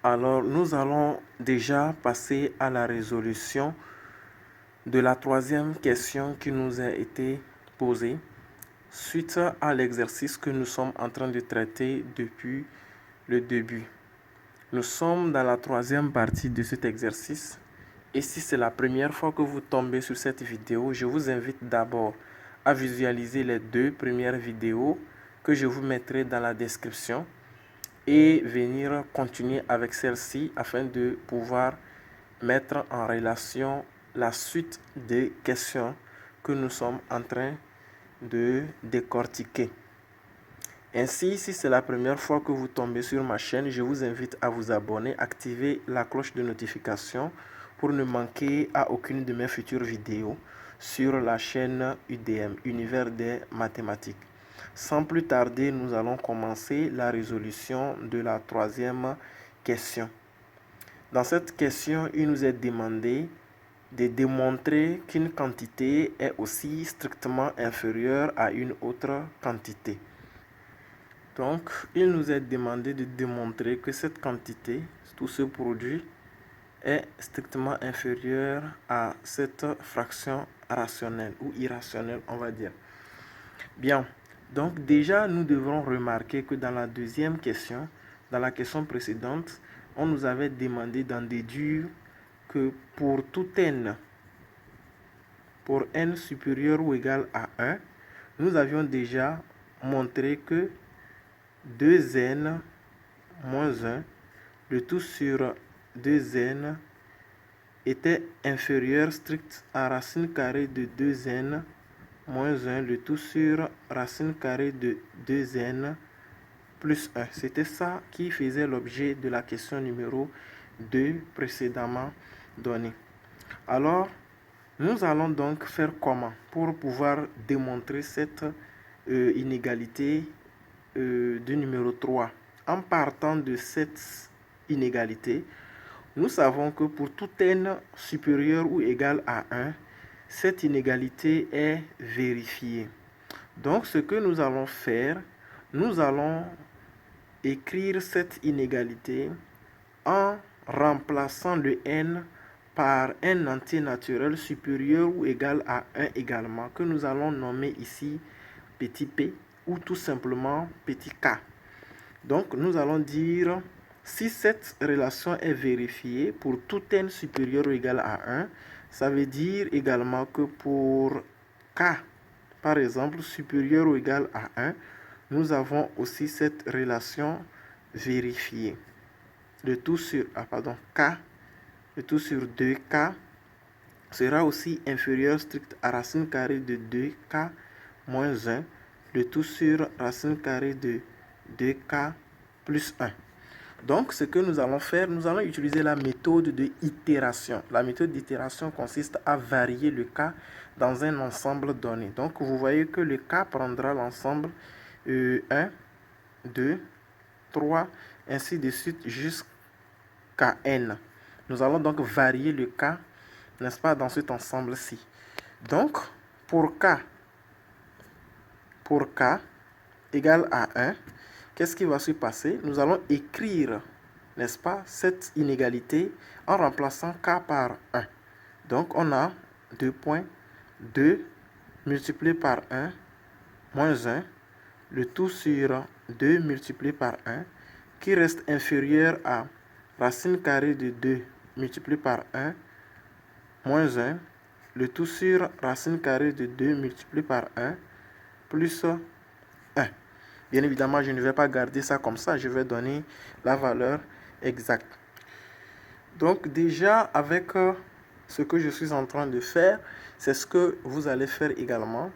Alors, nous allons déjà passer à la résolution de la troisième question qui nous a été posée suite à l'exercice que nous sommes en train de traiter depuis le début. Nous sommes dans la troisième partie de cet exercice et si c'est la première fois que vous tombez sur cette vidéo, je vous invite d'abord à visualiser les deux premières vidéos que je vous mettrai dans la description et venir continuer avec celle-ci afin de pouvoir mettre en relation la suite des questions que nous sommes en train de décortiquer. Ainsi, si c'est la première fois que vous tombez sur ma chaîne, je vous invite à vous abonner, activer la cloche de notification pour ne manquer à aucune de mes futures vidéos sur la chaîne UDM, Univers des mathématiques. Sans plus tarder, nous allons commencer la résolution de la troisième question. Dans cette question, il nous est demandé de démontrer qu'une quantité est aussi strictement inférieure à une autre quantité. Donc, il nous est demandé de démontrer que cette quantité, tout ce produit, est strictement inférieur à cette fraction rationnelle ou irrationnelle, on va dire. Bien, donc déjà, nous devrons remarquer que dans la deuxième question, dans la question précédente, on nous avait demandé d'en déduire que pour tout n, pour n supérieur ou égal à 1, nous avions déjà montré que 2n moins 1, le tout sur 2n, était inférieur strict à racine carrée de 2n moins 1, le tout sur racine carrée de 2n plus 1. C'était ça qui faisait l'objet de la question numéro 2 précédemment donnée. Alors, nous allons donc faire comment pour pouvoir démontrer cette inégalité du numéro 3. En partant de cette inégalité, nous savons que pour tout n supérieur ou égal à 1, cette inégalité est vérifiée. Donc, ce que nous allons faire, nous allons écrire cette inégalité en remplaçant le n par un entier naturel supérieur ou égal à 1 également, que nous allons nommer ici petit p ou tout simplement petit k. Donc, nous allons dire, si cette relation est vérifiée pour tout n supérieur ou égal à 1, ça veut dire également que pour k, par exemple, supérieur ou égal à 1, nous avons aussi cette relation vérifiée. Le tout sur, k, le tout sur 2k sera aussi inférieur strict à racine carrée de 2k moins 1, le tout sur racine carrée de 2k plus 1. Donc, ce que nous allons faire, nous allons utiliser la méthode de itération. La méthode d'itération consiste à varier le k dans un ensemble donné. Donc, vous voyez que le k prendra l'ensemble 1, 2, 3, ainsi de suite jusqu'à n. Nous allons donc varier le k, n'est-ce pas, dans cet ensemble-ci. Donc, pour k égale à 1, qu'est-ce qui va se passer? Nous allons écrire, n'est-ce pas, cette inégalité en remplaçant k par 1. Donc, on a 2 points, 2 multiplié par 1 moins 1, le tout sur 2 multiplié par 1, qui reste inférieur à racine carrée de 2 multiplié par 1 moins 1, le tout sur racine carrée de 2 multiplié par 1 plus 1. Bien évidemment, je ne vais pas garder ça comme ça, je vais donner la valeur exacte. Donc déjà, avec ce que je suis en train de faire, c'est ce que vous allez faire également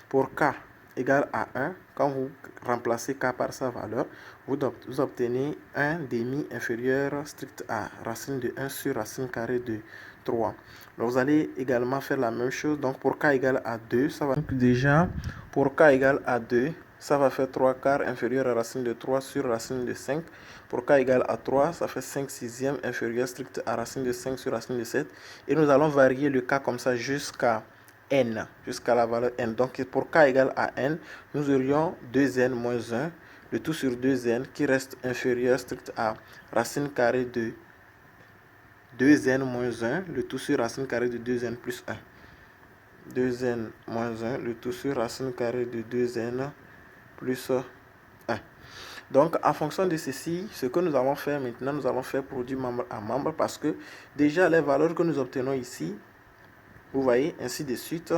pour k égale à 1. Quand vous remplacez k par sa valeur, vous obtenez 1 demi inférieur strict à racine de 1 sur racine carrée de 3. Donc vous allez également faire la même chose. Donc pour k égale à 2, ça va. Donc déjà, pour k égale à 2, ça va faire 3 quarts inférieur à racine de 3 sur racine de 5. Pour k égale à 3, ça fait 5 sixièmes inférieur strict à racine de 5 sur racine de 7. Et nous allons varier le k comme ça jusqu'à n, jusqu'à la valeur n. Donc pour k égale à n, nous aurions 2n moins 1 le tout sur 2n qui reste inférieur strict à racine carrée de 2n moins 1, le tout sur racine carrée de 2n plus 1. 2n moins 1, le tout sur racine carrée de 2n plus 1. Donc, en fonction de ceci, ce que nous allons faire maintenant, nous allons faire produit membre à membre parce que déjà les valeurs que nous obtenons ici, vous voyez, ainsi de suite,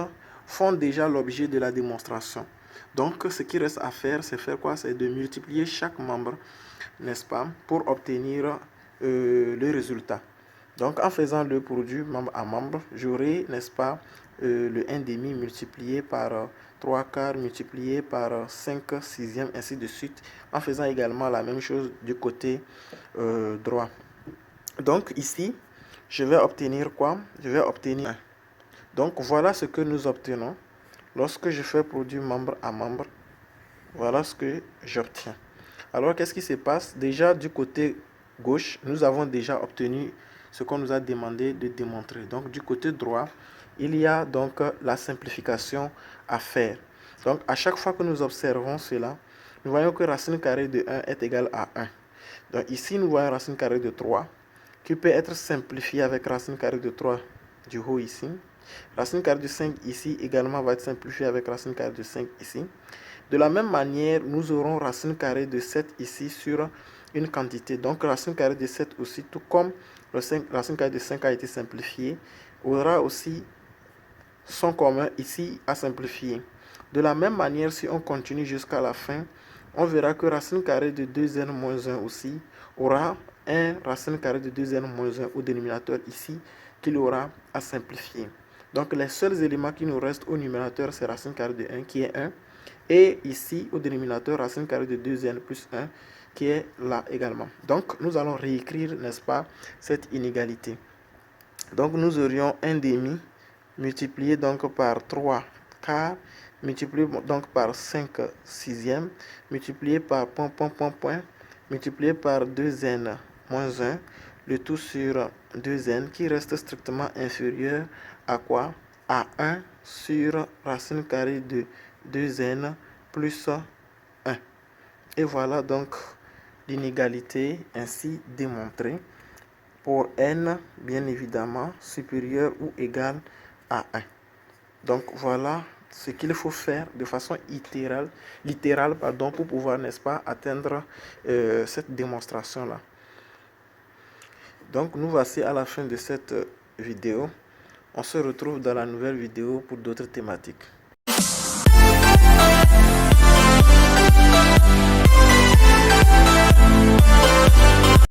font déjà l'objet de la démonstration. Donc, ce qui reste à faire, c'est faire quoi? C'est de multiplier chaque membre, n'est-ce pas, pour obtenir le résultat. Donc, en faisant le produit membre à membre, j'aurai, n'est-ce pas, le 1 demi multiplié par 3 quarts multiplié par 5 sixièmes, ainsi de suite, en faisant également la même chose du côté droit. Donc, ici, je vais obtenir quoi? Je vais obtenir 1. Donc, voilà ce que nous obtenons. Lorsque je fais produit membre à membre, voilà ce que j'obtiens. Alors, qu'est-ce qui se passe? Déjà, du côté gauche, nous avons déjà obtenu ce qu'on nous a demandé de démontrer. Donc, du côté droit, il y a donc la simplification à faire. Donc, à chaque fois que nous observons cela, nous voyons que racine carrée de 1 est égale à 1. Donc, ici, nous voyons racine carrée de 3, qui peut être simplifiée avec racine carrée de 3 du haut ici. Racine carrée de 5 ici également va être simplifiée avec racine carrée de 5 ici. De la même manière, nous aurons racine carrée de 7 ici sur une quantité. Donc, racine carrée de 7 aussi, tout comme racine carrée de 5 a été simplifiée, aura aussi son commun ici à simplifier. De la même manière, si on continue jusqu'à la fin, on verra que racine carrée de 2n moins 1 aussi aura un racine carrée de 2n moins 1 au dénominateur ici qu'il aura à simplifier. Donc, les seuls éléments qui nous restent au numérateur, c'est racine carrée de 1 qui est 1. Et ici, au dénominateur, racine carrée de 2n plus 1 qui est là également. Donc, nous allons réécrire, n'est-ce pas, cette inégalité. Donc, nous aurions 1 demi multiplié donc par 3 quarts, multiplié donc par 5 sixièmes, multiplié par point, multiplié par 2n moins 1, le tout sur 2n qui reste strictement inférieur à quoi? À 1 sur racine carrée de 2n plus 1. Et voilà donc l'inégalité ainsi démontrée pour n, bien évidemment, supérieur ou égal à 1. Donc voilà ce qu'il faut faire de façon littérale pour pouvoir, n'est-ce pas, atteindre cette démonstration-là. Donc nous voici à la fin de cette vidéo. On se retrouve dans la nouvelle vidéo pour d'autres thématiques.